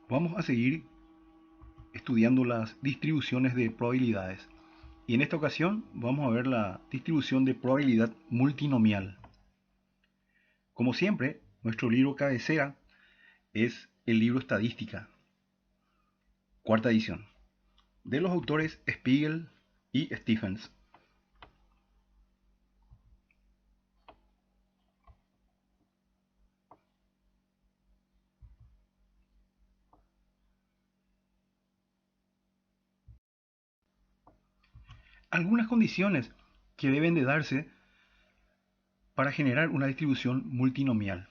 Vamos a seguir estudiando las distribuciones de probabilidades. Y en esta ocasión vamos a ver la distribución de probabilidad multinomial. Como siempre, nuestro libro cabecera es el libro Estadística, cuarta edición, de los autores Spiegel y Stephens. Algunas condiciones que deben de darse para generar una distribución multinomial.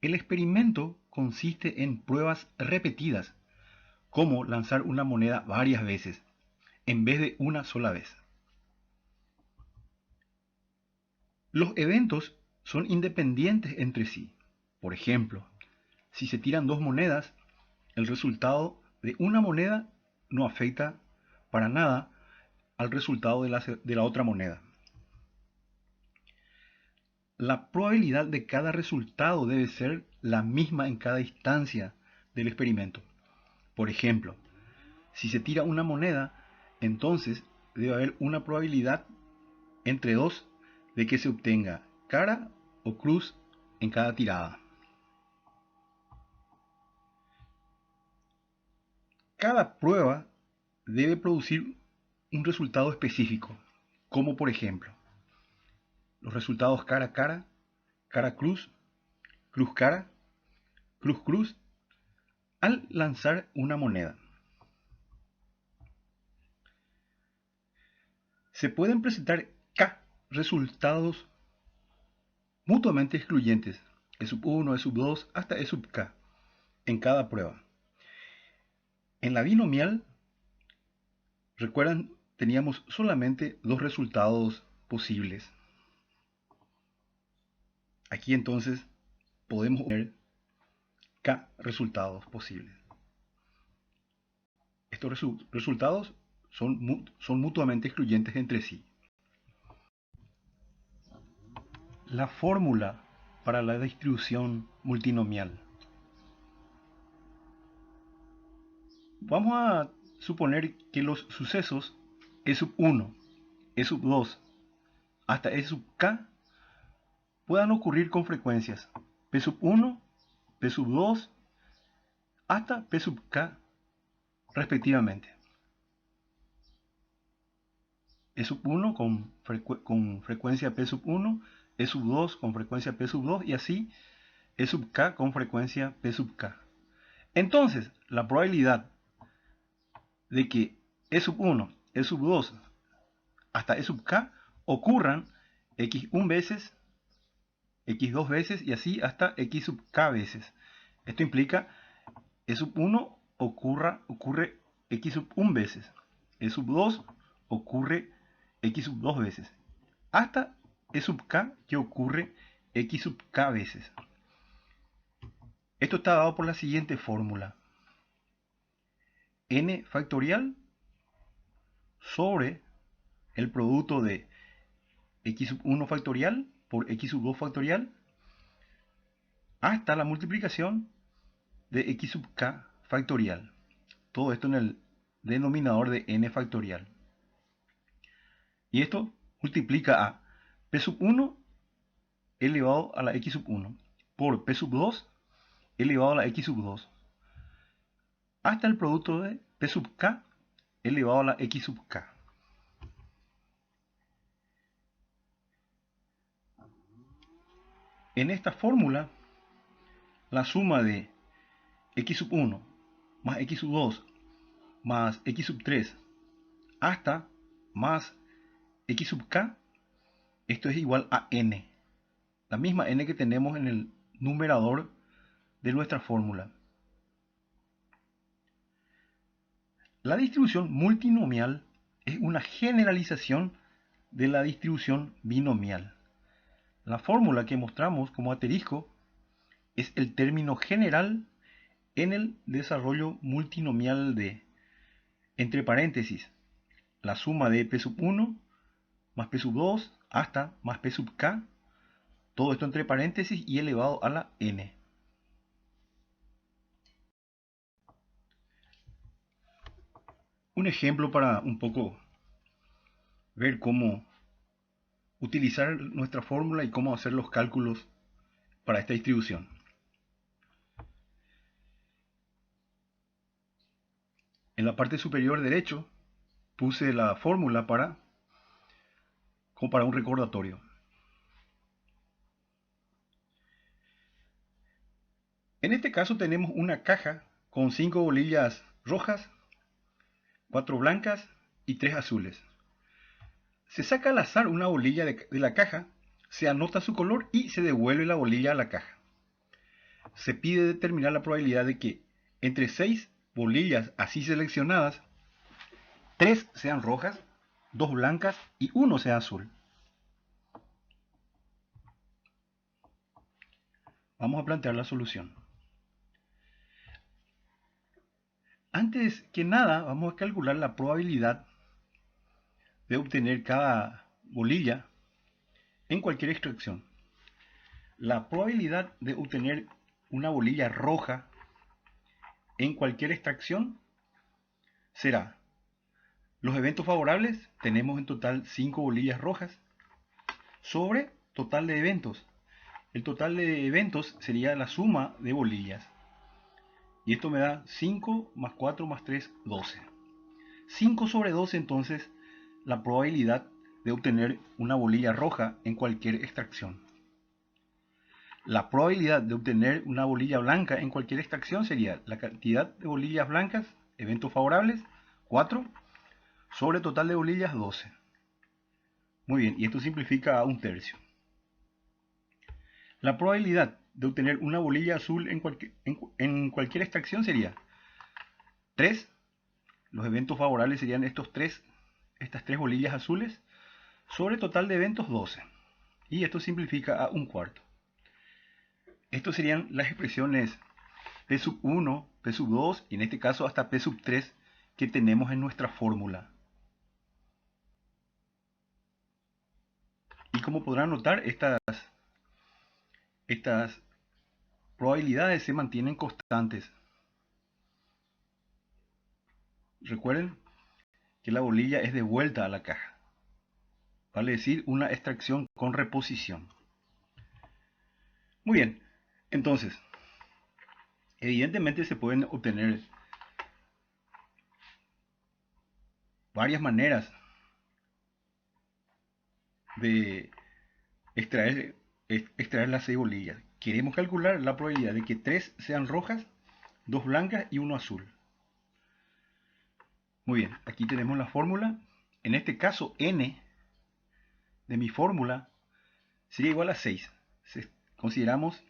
El experimento consiste en pruebas repetidas, como lanzar una moneda varias veces, en vez de una sola vez. Los eventos son independientes entre sí. Por ejemplo, si se tiran dos monedas, el resultado de una moneda no afecta para nada al resultado de la otra moneda. La probabilidad de cada resultado debe ser la misma en cada instancia del experimento. Por ejemplo, si se tira una moneda, entonces debe haber una probabilidad entre dos de que se obtenga cara o cruz en cada tirada. Cada prueba debe producir un resultado específico, como por ejemplo, los resultados cara cara, cara cruz, cruz cara, cruz cruz, al lanzar una moneda. Se pueden presentar K resultados mutuamente excluyentes, E sub 1, E sub 2, hasta E sub K, en cada prueba. En la binomial, recuerdan, teníamos solamente dos resultados posibles. Aquí entonces podemos obtener K resultados posibles. Estos resultados son mutuamente excluyentes entre sí. La fórmula para la distribución multinomial. Vamos a suponer que los sucesos E sub 1, E sub 2, hasta E sub K puedan ocurrir con frecuencias P sub 1, P sub 2, hasta P sub K respectivamente. E sub 1 con frecuencia P sub 1, E sub 2 con frecuencia P sub 2 y así E sub K con frecuencia P sub K. Entonces, la probabilidad de que E sub 1, E sub 2 hasta E sub K ocurran x1 veces, x2 veces y así hasta x sub K veces. Esto implica E sub 1 ocurre x sub 1 veces, E sub 2 ocurre x sub 2 veces, hasta E sub K que ocurre x sub K veces. Esto está dado por la siguiente fórmula. N factorial sobre el producto de x sub 1 factorial por x sub 2 factorial hasta la multiplicación de x sub K factorial. Todo esto en el denominador de n factorial. Y esto multiplica a P sub 1 elevado a la x sub 1 por P sub 2 elevado a la x sub 2 hasta el producto de P sub K elevado a la x sub K. En esta fórmula, la suma de x sub 1 más x sub 2 más x sub 3 hasta más x sub K, esto es igual a n, la misma n que tenemos en el numerador de nuestra fórmula. La distribución multinomial es una generalización de la distribución binomial. La fórmula que mostramos como asterisco es el término general en el desarrollo multinomial de, entre paréntesis, la suma de P sub 1 más P sub 2 hasta más P sub K, todo esto entre paréntesis y elevado a la n. un ejemplo para un poco ver cómo utilizar nuestra fórmula y cómo hacer los cálculos para esta distribución. En la parte superior derecho puse la fórmula como para un recordatorio. En este caso tenemos una caja con 5 bolillas rojas, 4 blancas y 3 azules. Se saca al azar una bolilla de la caja, se anota su color y se devuelve la bolilla a la caja. Se pide determinar la probabilidad de que entre 6 bolillas así seleccionadas, 3 sean rojas, 2 blancas y 1 sea azul. Vamos a plantear la solución. Antes que nada, vamos a calcular la probabilidad de obtener cada bolilla en cualquier extracción. La probabilidad de obtener una bolilla roja en cualquier extracción será: los eventos favorables, tenemos en total 5 bolillas rojas, sobre total de eventos. El total de eventos sería la suma de bolillas. Y esto me da 5 más 4 más 3, 12. 5 sobre 12 entonces la probabilidad de obtener una bolilla roja en cualquier extracción. La probabilidad de obtener una bolilla blanca en cualquier extracción sería la cantidad de bolillas blancas, eventos favorables, 4, sobre total de bolillas, 12. Muy bien, y esto simplifica a 1/3. La probabilidad de obtener una bolilla azul en cualquier extracción sería 3. Los eventos favorables serían estas 3 bolillas azules, sobre total de eventos, 12. Y esto simplifica a 1/4. Estos serían las expresiones P sub 1, P sub 2 y en este caso hasta P sub 3 que tenemos en nuestra fórmula. Y como podrán notar, estas probabilidades se mantienen constantes. Recuerden que la bolilla es devuelta a la caja. Vale decir, una extracción con reposición. Muy bien, entonces, evidentemente se pueden obtener varias maneras de extraer las 6 bolillas. Queremos calcular la probabilidad de que 3 sean rojas, 2 blancas y 1 azul. Muy bien, aquí tenemos la fórmula. En este caso, n de mi fórmula sería igual a 6. Consideramos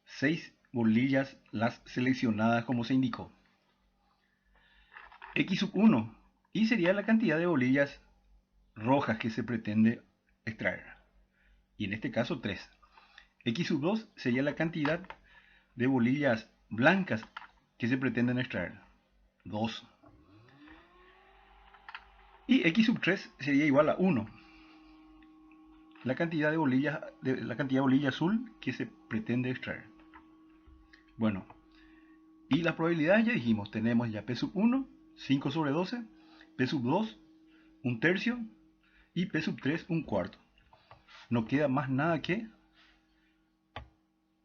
6 bolillas las seleccionadas como se indicó. X sub 1, y sería la cantidad de bolillas rojas que se pretende extraer. Y en este caso 3. X sub 2 sería la cantidad de bolillas blancas que se pretenden extraer. 2. Y X sub 3 sería igual a 1. La cantidad de bolilla azul que se pretende extraer. Bueno, y las probabilidades ya dijimos, tenemos ya P sub 1, 5 sobre 12, P sub 2, 1/3 y P sub 3, 1/4. No queda más nada que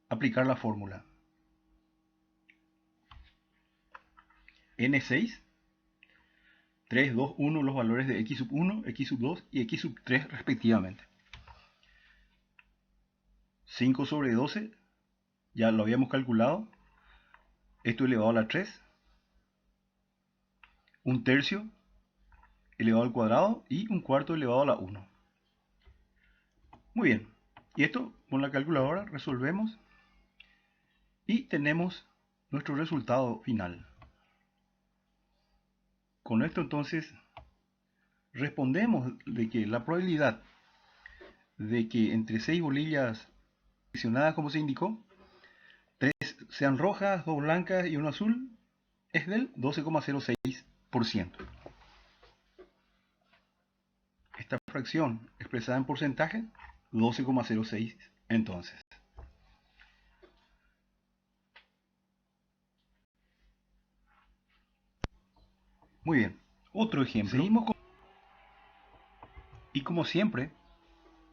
aplicar la fórmula. N6, 3, 2, 1 los valores de X sub 1, X sub 2 y X sub 3 respectivamente. 5 sobre 12, ya lo habíamos calculado. Esto elevado a la 3. 1/3 elevado al cuadrado y 1/4 elevado a la 1. Muy bien. Y esto con la calculadora resolvemos y tenemos nuestro resultado final. Con esto entonces respondemos de que la probabilidad de que entre 6 bolillas seleccionadas como se indicó, 3 sean rojas, 2 blancas y 1 azul, es del 12,06%. Esta fracción expresada en porcentaje, 12,06 entonces. Muy bien, Otro ejemplo. Y como siempre,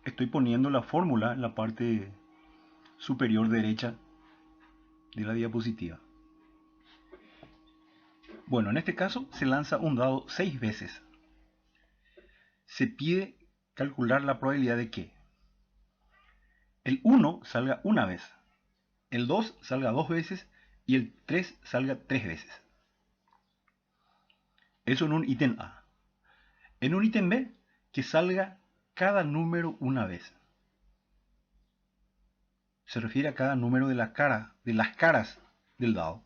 estoy poniendo la fórmula en la parte superior derecha de la diapositiva. Bueno, en este caso se lanza un dado 6 veces. Se pide calcular la probabilidad de que el 1 salga una vez, el 2 salga 2 veces y el 3 salga 3 veces. Eso en un ítem A. En un ítem B, que salga cada número una vez. Se refiere a cada número de las caras del dado.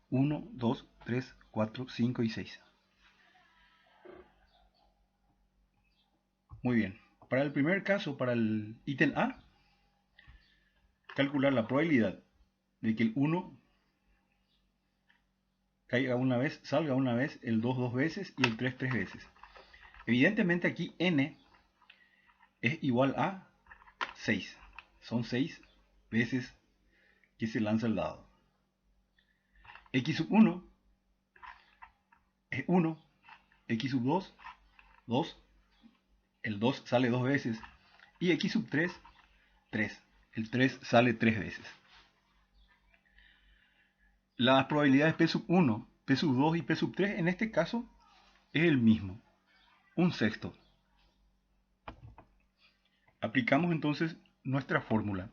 1, 2, 3, 4, 5 y 6. Muy bien. Para el primer caso, para el ítem A, calcular la probabilidad de que el 1 caiga una vez, salga una vez, el 2 dos veces y el 3 tres veces. Evidentemente aquí n es igual a 6. Son 6 veces que se lanza el dado. X sub 1 es 1, X sub 2, 2, el 2 sale 2 veces, y X sub 3, 3. El 3 sale 3 veces. Las probabilidades P sub 1, P sub 2 y P sub 3 en este caso es el mismo, un sexto. Aplicamos entonces nuestra fórmula.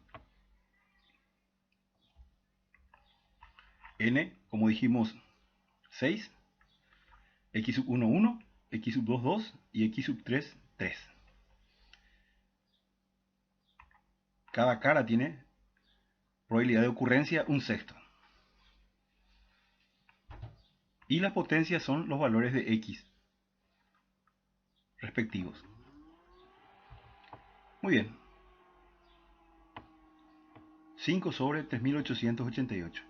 N, como dijimos, 6, X sub 1, 1, X sub 2, 2 y X sub 3, 3. Cada cara tiene probabilidad de ocurrencia un sexto. Y las potencias son los valores de X respectivos. Muy bien. 5 sobre 3888.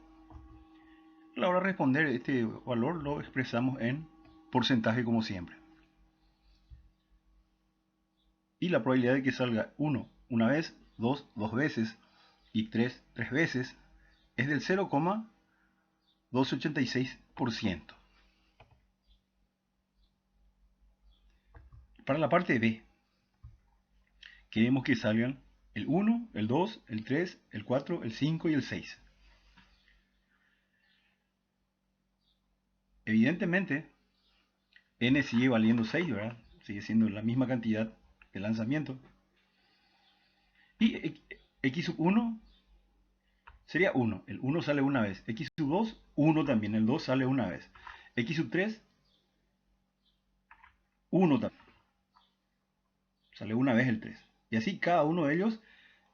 A la hora de responder este valor lo expresamos en porcentaje como siempre. Y la probabilidad de que salga 1 una vez, 2 dos veces y 3 tres veces es del 0,286%. Para la parte B, queremos que salgan el 1, el 2, el 3, el 4, el 5 y el 6. Evidentemente, n sigue valiendo 6, ¿verdad? Sigue siendo la misma cantidad de lanzamiento. Y x sub 1 sería 1. El 1 sale una vez. X sub 2, 1 también. El 2 sale una vez. X sub 3, 1 también. Sale una vez el 3. Y así cada uno de ellos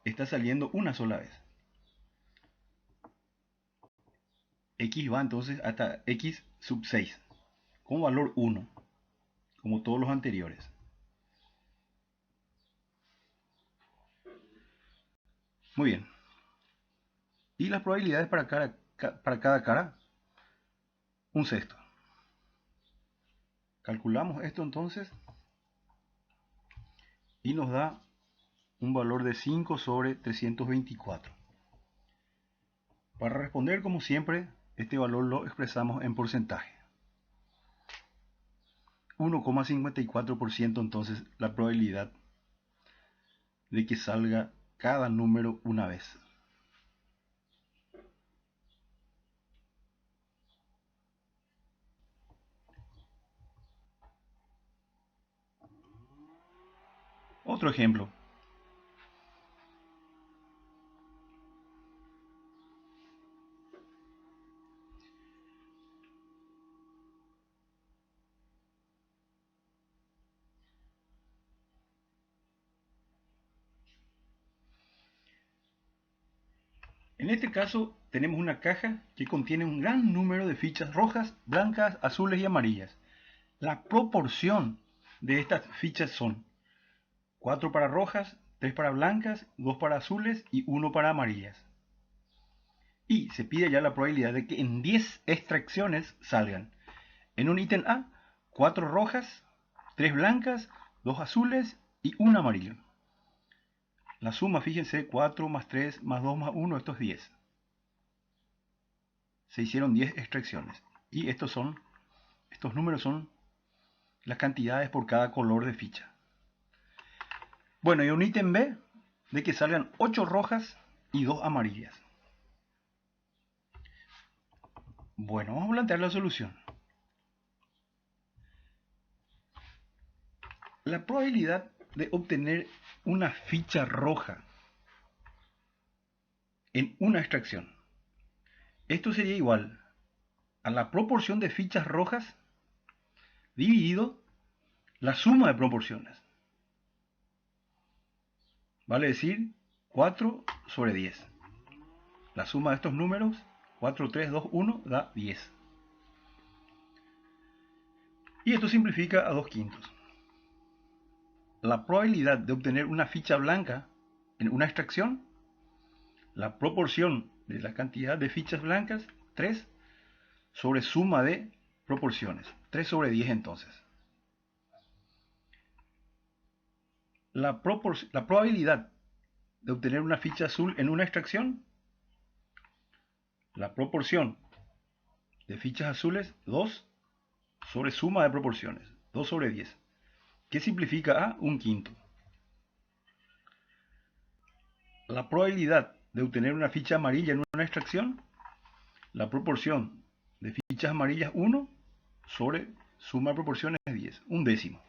está saliendo una sola vez. X va entonces hasta X sub 6. Con valor 1. Como todos los anteriores. Muy bien. Y las probabilidades para cada cara, un sexto. Calculamos esto entonces y nos da un valor de 5 sobre 324. Para responder, como siempre, este valor lo expresamos en porcentaje. 1,54% entonces la probabilidad de que salga cada número una vez. Otro ejemplo. En este caso tenemos una caja que contiene un gran número de fichas rojas, blancas, azules y amarillas. La proporción de estas fichas son 4 para rojas, 3 para blancas, 2 para azules y 1 para amarillas. Y se pide ya la probabilidad de que en 10 extracciones salgan. En un ítem A, 4 rojas, 3 blancas, 2 azules y 1 amarillo. La suma, fíjense, 4 más 3 más 2 más 1, esto es 10. Se hicieron 10 extracciones. Y estos números son las cantidades por cada color de ficha. Bueno, y un ítem B, de que salgan 8 rojas y 2 amarillas. Bueno, vamos a plantear la solución. La probabilidad de obtener una ficha roja en una extracción. Esto sería igual a la proporción de fichas rojas dividido la suma de proporciones. Vale decir 4 sobre 10. La suma de estos números, 4, 3, 2, 1, da 10. Y esto simplifica a 2 quintos. La probabilidad de obtener una ficha blanca en una extracción, la proporción de la cantidad de fichas blancas, 3 sobre suma de proporciones. 3 sobre 10 entonces. La probabilidad de obtener una ficha azul en una extracción, la proporción de fichas azules, 2 sobre suma de proporciones, 2 sobre 10, que simplifica a 1 quinto. La probabilidad de obtener una ficha amarilla en una extracción, la proporción de fichas amarillas, 1 sobre suma de proporciones, 10, un décimo.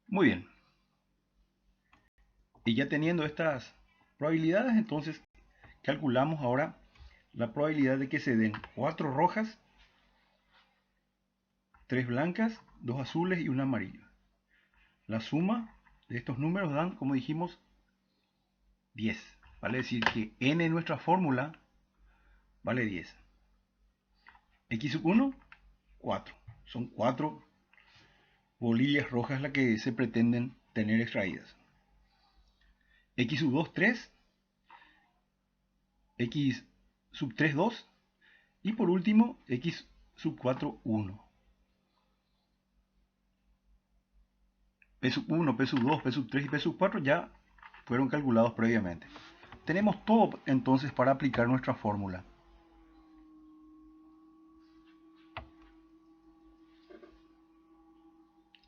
Muy bien. Y ya teniendo estas probabilidades, entonces calculamos ahora la probabilidad de que se den 4 rojas, 3 blancas, 2 azules y 1 amarillo. La suma de estos números dan, como dijimos, 10. Vale decir que n en nuestra fórmula vale 10. X sub 1, 4. Son 4 bolillas rojas las que se pretenden tener extraídas. X sub 2, 3. X sub 3, 2. Y por último, X sub 4, 1. P sub 1, P sub 2, P sub 3 y P sub 4 ya fueron calculados previamente. Tenemos todo entonces para aplicar nuestra fórmula.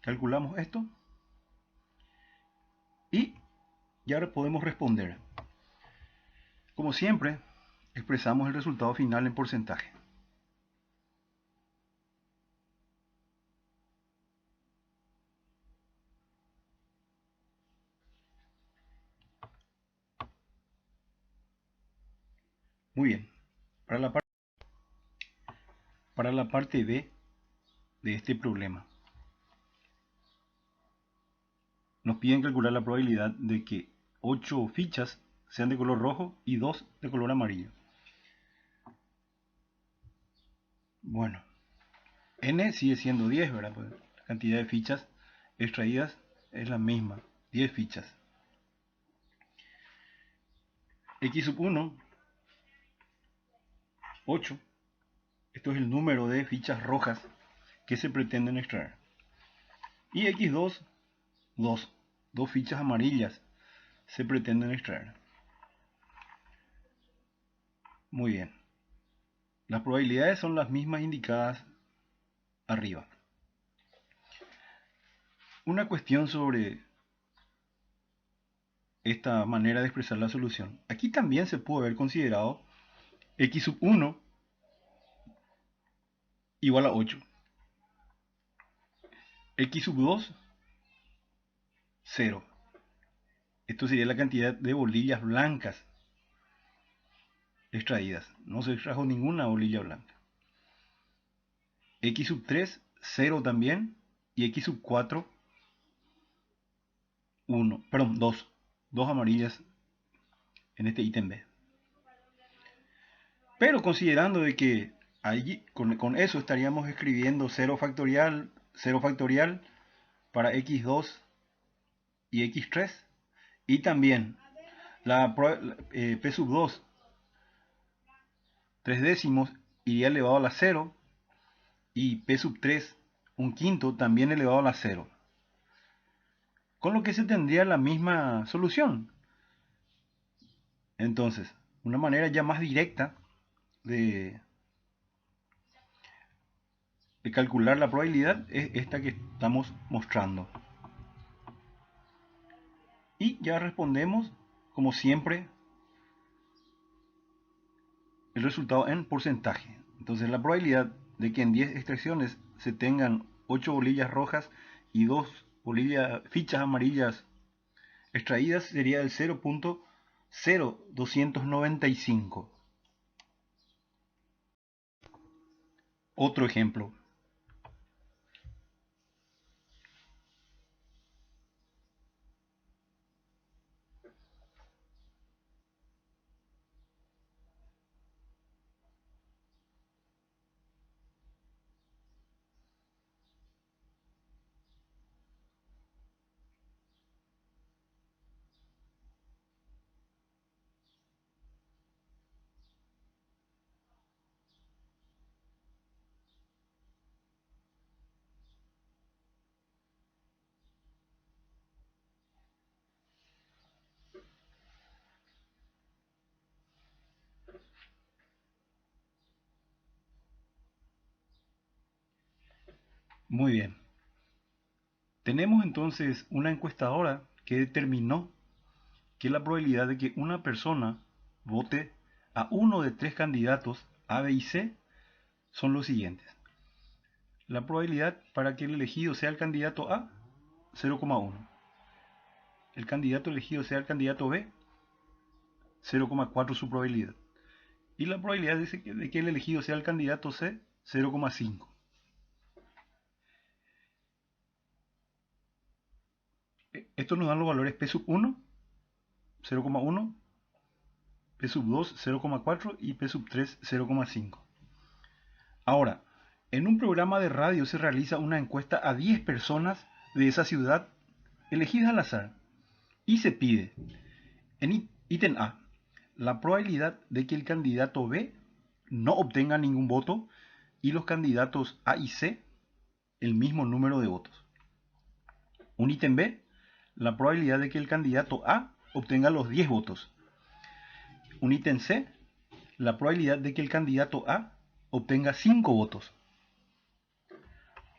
Calculamos esto y ya ahora podemos responder. Como siempre, expresamos el resultado final en porcentaje. Muy bien. Para la parte B de este problema, nos piden calcular la probabilidad de que 8 fichas sean de color rojo y 2 de color amarillo. Bueno, n sigue siendo 10, ¿verdad? Pues la cantidad de fichas extraídas es la misma, 10 fichas. X sub 1, 8. Esto es el número de fichas rojas que se pretenden extraer. Y X2, 2. 2 fichas amarillas se pretenden extraer. Muy bien. Las probabilidades son las mismas indicadas arriba. Una cuestión sobre esta manera de expresar la solución. Aquí también se puede haber considerado X sub 1 igual a 8. X sub 2, 0. Esto sería la cantidad de bolillas blancas extraídas. No se extrajo ninguna bolilla blanca. X sub 3, 0 también. Y X sub 4, 1. Perdón, 2. 2 amarillas en este ítem B. Pero considerando de que allí, con eso estaríamos escribiendo 0 factorial para x2 y x3. Y también la p sub 2, 3 décimos, iría elevado a la 0. Y p sub 3, un quinto, también elevado a la 0. Con lo que se tendría la misma solución. Entonces, una manera ya más directa de de calcular la probabilidad es esta que estamos mostrando. Y ya respondemos, como siempre, el resultado en porcentaje. Entonces la probabilidad de que en 10 extracciones se tengan 8 bolillas rojas y 2 fichas amarillas extraídas sería el 0.0295. Otro ejemplo. Muy bien. Tenemos entonces una encuestadora que determinó que la probabilidad de que una persona vote a uno de 3 candidatos A, B y C son los siguientes. La probabilidad para que el elegido sea el candidato A, 0,1. El candidato elegido sea el candidato B, 0,4 su probabilidad. Y la probabilidad de que el elegido sea el candidato C, 0,5. Estos nos dan los valores P sub 1, 0,1, P sub 2, 0,4 y P sub 3, 0,5. Ahora, en un programa de radio se realiza una encuesta a 10 personas de esa ciudad elegidas al azar y se pide, en ítem A, la probabilidad de que el candidato B no obtenga ningún voto y los candidatos A y C el mismo número de votos. Un ítem B, la probabilidad de que el candidato A obtenga los 10 votos. Un ítem C, la probabilidad de que el candidato A obtenga 5 votos.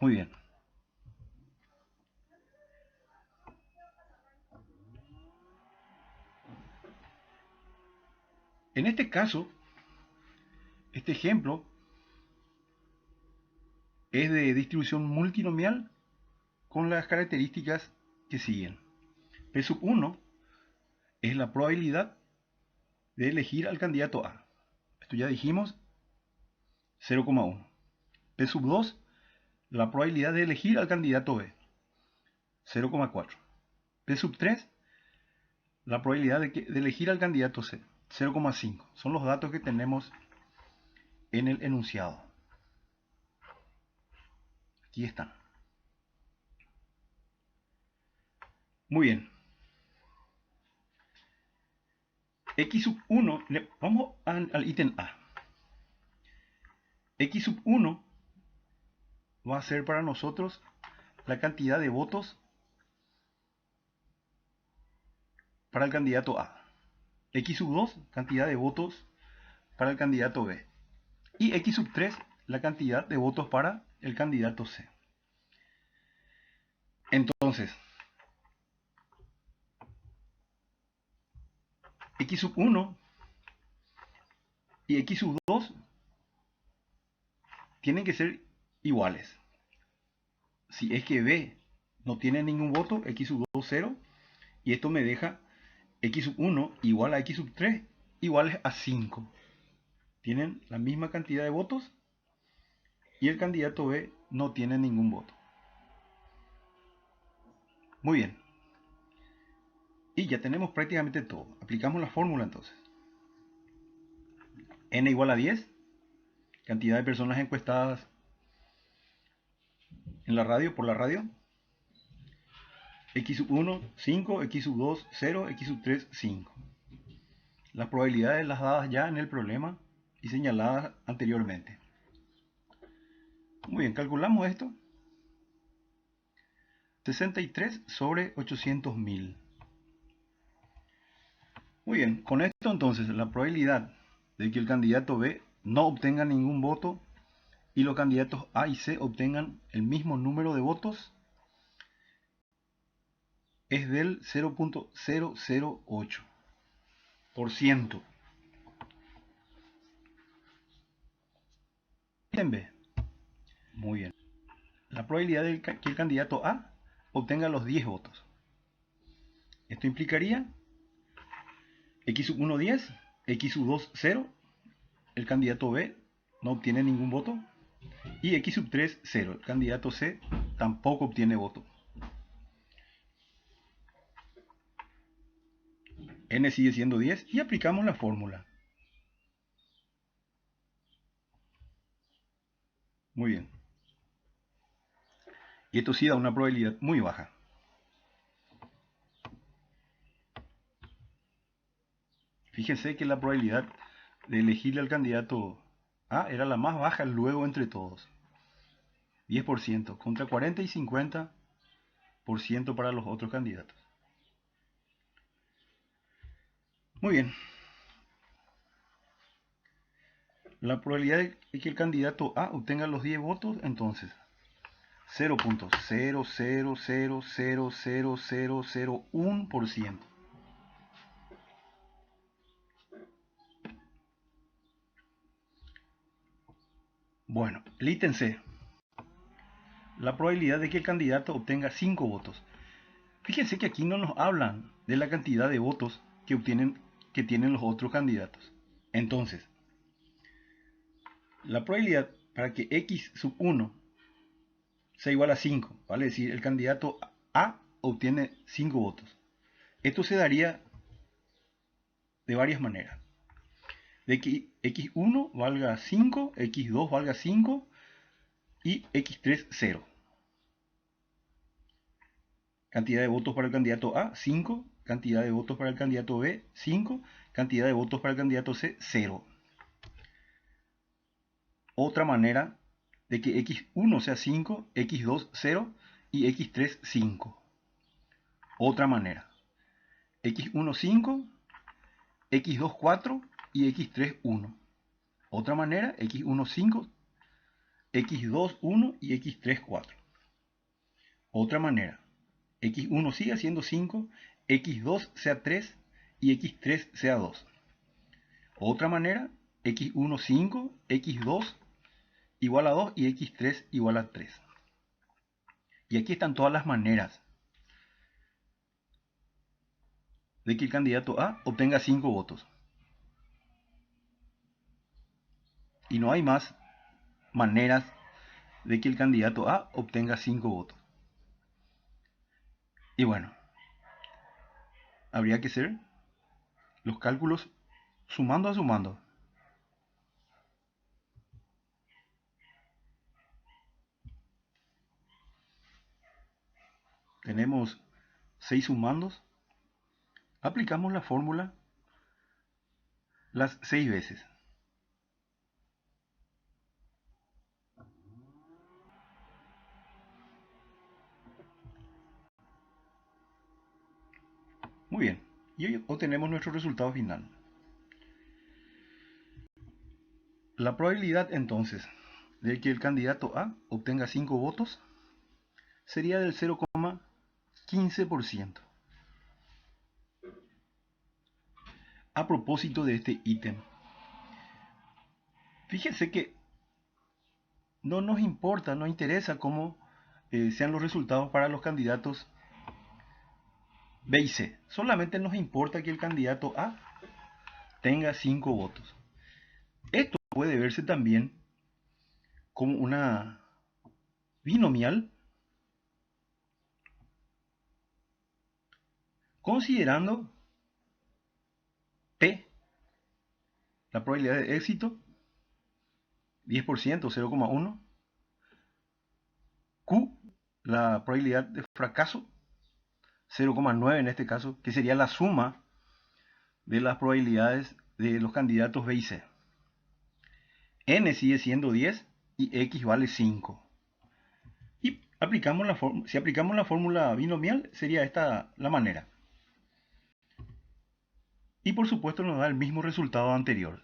Muy bien. En este caso, este ejemplo es de distribución multinomial con las características que siguen. P sub 1 es la probabilidad de elegir al candidato A. Esto ya dijimos, 0,1. P sub 2, la probabilidad de elegir al candidato B, 0,4. P sub 3, la probabilidad de elegir al candidato C, 0,5. Son los datos que tenemos en el enunciado. Aquí están. Muy bien. X sub 1, vamos al ítem A. X sub 1 va a ser para nosotros la cantidad de votos para el candidato A. X sub 2, cantidad de votos para el candidato B. Y X sub 3, la cantidad de votos para el candidato C. Entonces, X sub 1 y X sub 2 tienen que ser iguales. Si es que B no tiene ningún voto, X sub 2 0, y esto me deja X sub 1 igual a X sub 3 iguales a 5. Tienen la misma cantidad de votos y el candidato B no tiene ningún voto. Muy bien. Y ya tenemos prácticamente todo. Aplicamos la fórmula entonces. N igual a 10, cantidad de personas encuestadas en la radio, por la radio. X sub 1, 5, X sub 2, 0, X sub 3, 5. Las probabilidades las dadas ya en el problema y señaladas anteriormente. Muy bien, calculamos esto. 63 sobre 800.000. Muy bien, con esto entonces la probabilidad de que el candidato B no obtenga ningún voto y los candidatos A y C obtengan el mismo número de votos es del 0.008%. Ítem B. Muy bien. La probabilidad de que el candidato A obtenga los 10 votos. Esto implicaría x sub 1 10, x sub 2 0, el candidato B no obtiene ningún voto, y x sub 3 0, el candidato C tampoco obtiene voto. N sigue siendo 10 y aplicamos la fórmula. Muy bien. Y esto sí da una probabilidad muy baja. Fíjense que la probabilidad de elegirle al candidato A era la más baja luego entre todos. 10% contra 40 y 50% para los otros candidatos. Muy bien. La probabilidad de que el candidato A obtenga los 10 votos, entonces 0.000000001%. Bueno, el ítem C. La probabilidad de que el candidato obtenga 5 votos. Fíjense que aquí no nos hablan de la cantidad de votos que tienen los otros candidatos. Entonces, la probabilidad para que x sub 1 sea igual a 5, vale decir, el candidato A obtiene 5 votos. Esto se daría de varias maneras. De que x1 valga 5, x2 valga 5 y x3 0. Cantidad de votos para el candidato A, 5. Cantidad de votos para el candidato B, 5. Cantidad de votos para el candidato C, 0. Otra manera de que x1 sea 5, x2 0 y x3 5. Otra manera. x1 5, x2 4 y x3 1. Otra manera, x1 5, x2 1 y x3 4. Otra manera, x1 sigue siendo 5, x2 sea 3 y x3 sea 2. Otra manera, x1 5, x2 igual a 2 y x3 igual a 3. Y aquí están todas las maneras de que el candidato A obtenga 5 votos. Y no hay más maneras de que el candidato A obtenga 5 votos. Y bueno, habría que hacer los cálculos sumando a sumando. Tenemos 6 sumandos. Aplicamos la fórmula las 6 veces. Muy bien, y hoy obtenemos nuestro resultado final. La probabilidad entonces de que el candidato A obtenga 5 votos sería del 0,15%. A propósito de este ítem, fíjense que no nos importa, no interesa cómo sean los resultados para los candidatos B y C. Solamente nos importa que el candidato A tenga 5 votos. Esto puede verse también como una binomial, considerando P, la probabilidad de éxito, 10%, 0,1. Q, la probabilidad de fracaso, 0,9 en este caso, que sería la suma de las probabilidades de los candidatos B y C. N sigue siendo 10 y X vale 5. Y si aplicamos la fórmula binomial, sería esta la manera. Y por supuesto nos da el mismo resultado anterior.